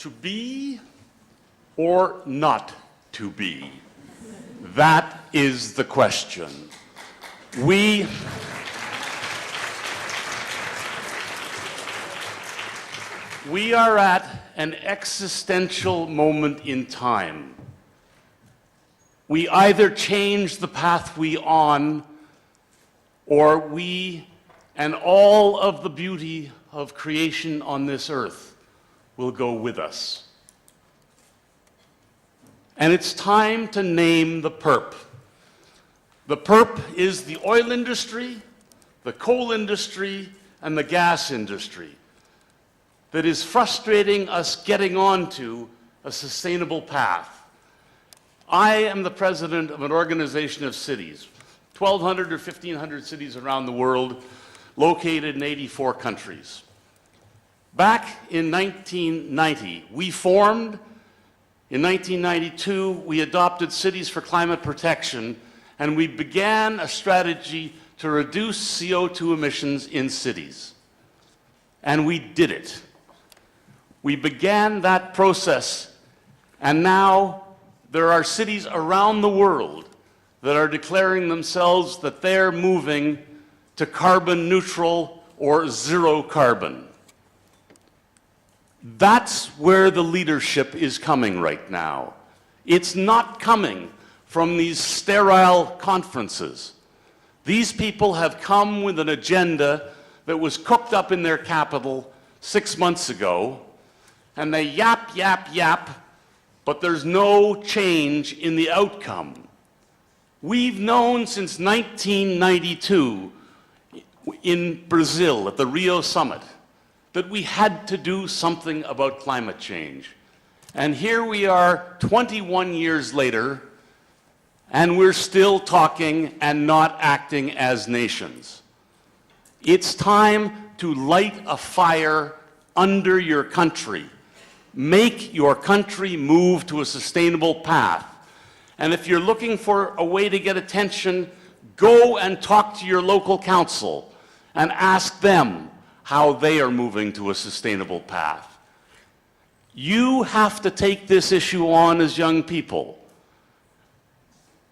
To be or not to be? That is the question. We are at an existential moment in time. We either change the path we're on, or we and all of the beauty of creation on this earth will go with us. And it's time to name the perp. The perp is the oil industry, the coal industry, and the gas industry that is frustrating us getting onto a sustainable path. I am the president of an organization of cities, 1,200 or 1,500 cities around the world, located in 84 countries. Back in 1990, we formed. In 1992, we adopted Cities for Climate Protection, and we began a strategy to reduce CO2 emissions in cities. And we did it. We began that process, and now there are cities around the world that are declaring themselves that they're moving to carbon neutral or zero carbon. That's where the leadership is coming right now. It's not coming from these sterile conferences. These people have come with an agenda that was cooked up in their capital 6 months ago, and they yap, yap, yap, but there's no change in the outcome. We've known since 1992 in Brazil at the Rio Summit that we had to do something about climate change. And here we are 21 years later, and we're still talking and not acting as nations. It's time to light a fire under your country. Make your country move to a sustainable path. And if you're looking for a way to get attention, go and talk to your local council and ask them how they are moving to a sustainable path. You have to take this issue on as young people.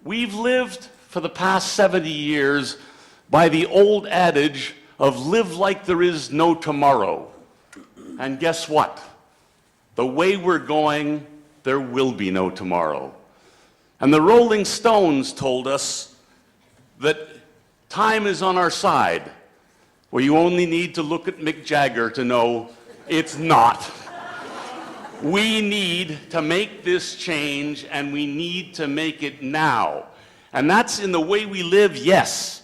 We've lived for the past 70 years by the old adage of live like there is no tomorrow. And guess what? The way we're going, there will be no tomorrow. And the Rolling Stones told us that time is on our side. Well, you only need to look at Mick Jagger to know it's not. We need to make this change, and we need to make it now. And that's in the way we live, yes,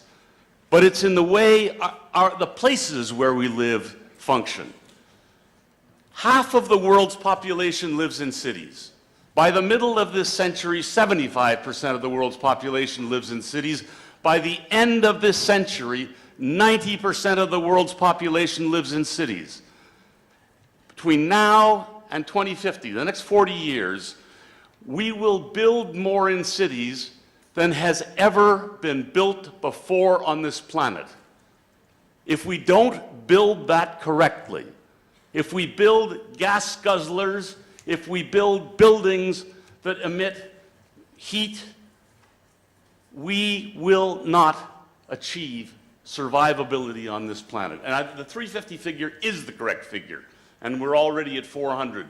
but it's in the way the places where we live function. Half of the world's population lives in cities. By the middle of this century, 75% of the world's population lives in cities. By the end of this century, 90% of the world's population lives in cities. Between now and 2050, the next 40 years, we will build more in cities than has ever been built before on this planet. If we don't build that correctly, if we build gas guzzlers, if we build buildings that emit heat, we will not achieve survivability on this planet. And the 350 figure is the correct figure, and we're already at 400.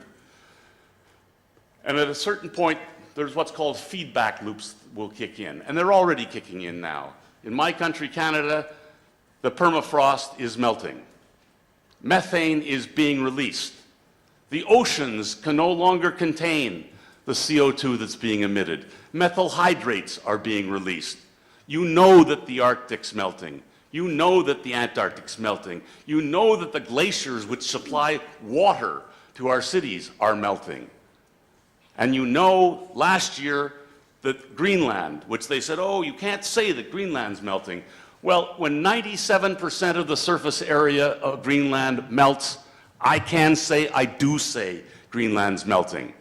And at a certain point, there's what's called feedback loops will kick in, and they're already kicking in now. In my country, Canada, the permafrost is melting. Methane is being released. The oceans can no longer contain the CO2 that's being emitted. Methyl hydrates are being released. You know that the Arctic's melting. You know that the Antarctic's melting. You know that the glaciers which supply water to our cities are melting. And you know last year that Greenland, which they said, oh, you can't say that Greenland's melting. Well, when 97% of the surface area of Greenland melts, I can say, I do say, Greenland's melting.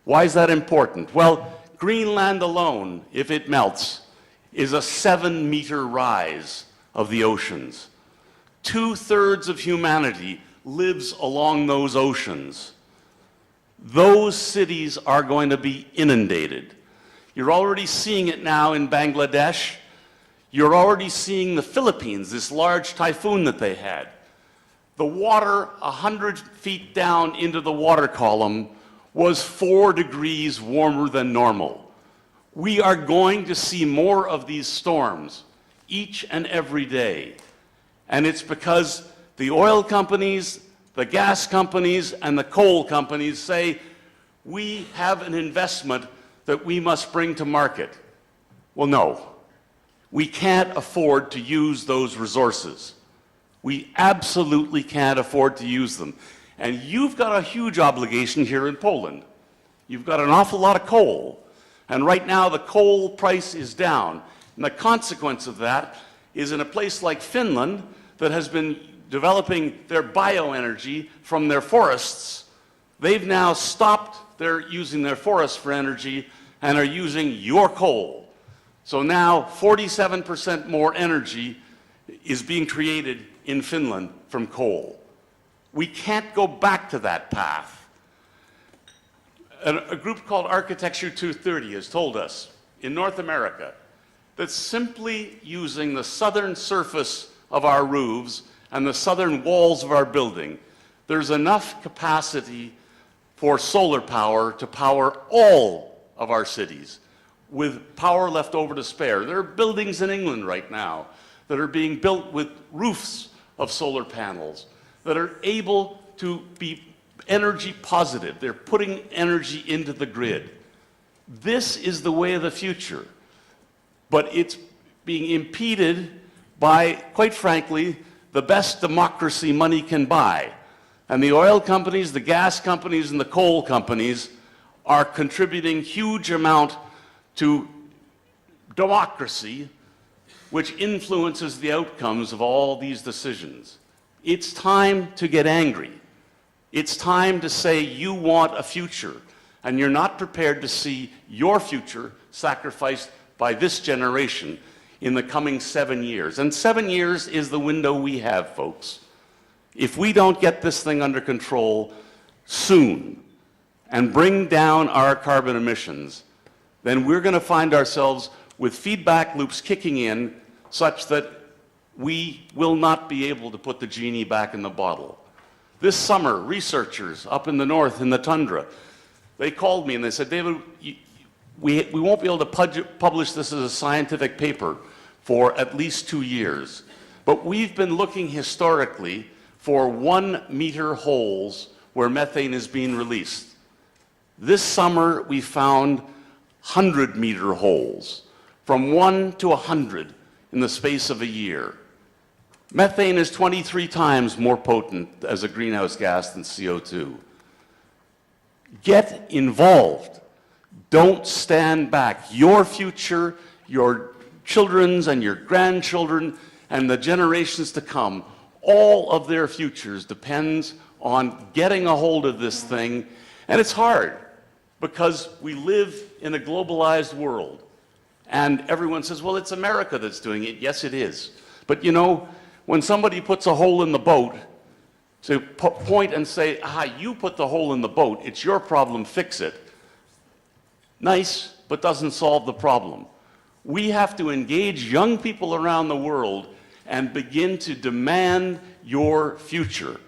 Why is that important? Well, Greenland alone, if it melts, is a 7-meter rise of the oceans. 2/3 of humanity lives along those oceans. those cities are going to be inundated. You're already seeing it now in Bangladesh. You're already seeing the Philippines, this large typhoon that they had. The water 100 feet down into the water column was 4 degrees warmer than normal. We are going to see more of these storms each and every day. And it's because the oil companies, the gas companies, and the coal companies say, we have an investment that we must bring to market. Well, no. We can't afford to use those resources. We absolutely can't afford to use them. And you've got a huge obligation here in Poland. You've got an awful lot of coal. And right now the coal price is down. And the consequence of that is in a place like Finland that has been developing their bioenergy from their forests, they've now stopped their using their forests for energy and are using your coal. So now 47% more energy is being created in Finland from coal. We can't go back to that path. A group called Architecture 230 has told us in North America that simply using the southern surface of our roofs and the southern walls of our building, there's enough capacity for solar power to power all of our cities, with power left over to spare. There are buildings in England right now that are being built with roofs of solar panels that are able to be energy positive. They're putting energy into the grid. This is the way of the future, but it's being impeded by, quite frankly, the best democracy money can buy. And the oil companies, the gas companies, and the coal companies are contributing huge amount to democracy, which influences the outcomes of all these decisions. It's time to get angry. It's time to say you want a future, and you're not prepared to see your future sacrificed by this generation in the coming 7 years. And 7 years is the window we have, folks. If we don't get this thing under control soon and bring down our carbon emissions, then we're going to find ourselves with feedback loops kicking in such that we will not be able to put the genie back in the bottle. This summer, researchers up in the north in the tundra, they called me and they said, David, we won't be able to publish this as a scientific paper for at least 2 years. But we've been looking historically for 1 meter holes where methane is being released. This summer, we found 100-meter holes, from 1 to 100 in the space of a year. Methane is 23 times more potent as a greenhouse gas than CO2. Get involved. Don't stand back. Your future, your children's and your grandchildren, and the generations to come, all of their futures depends on getting a hold of this thing. And it's hard, because we live in a globalized world. And everyone says, well, it's America that's doing it. Yes, it is. But you know, when somebody puts a hole in the boat, to point and say, you put the hole in the boat, it's your problem, fix it. Nice, but doesn't solve the problem. We have to engage young people around the world and begin to demand your future.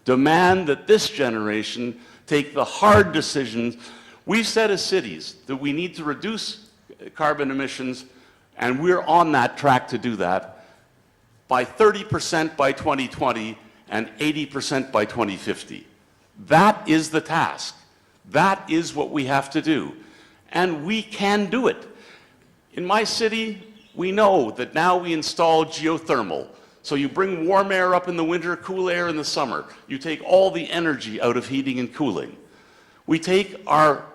Demand that this generation take the hard decisions. We've said as cities that we need to reduce carbon emissions, and we're on that track to do that by 30% by 2020 and 80% by 2050. That is the task. That is what we have to do. And we can do it. In my city, we know that now we install geothermal. So you bring warm air up in the winter, cool air in the summer. You take all the energy out of heating and cooling. We take our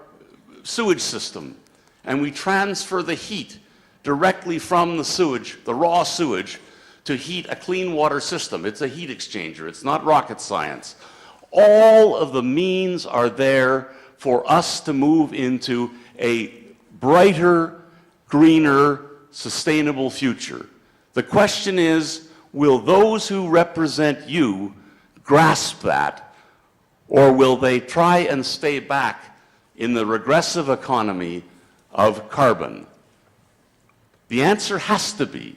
sewage system and we transfer the heat directly from the sewage, the raw sewage, to heat a clean water system. It's a heat exchanger. It's not rocket science. All of the means are there for us to move into a brighter, greener, sustainable future. The question is, will those who represent you grasp that, Or will they try and stay back in the regressive economy of carbon? The answer has to be,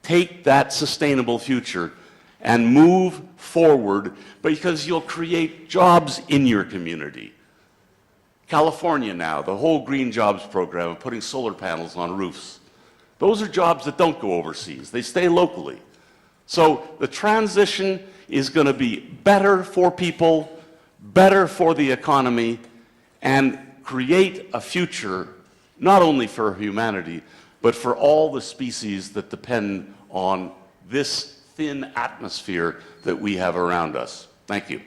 take that sustainable future and move forward, because you'll create jobs in your community. California now, the whole green jobs program of putting solar panels on roofs. Those are jobs that don't go overseas. They stay locally. So the transition is going to be better for people, better for the economy, and create a future not only for humanity, but for all the species that depend on this thin atmosphere that we have around us. Thank you.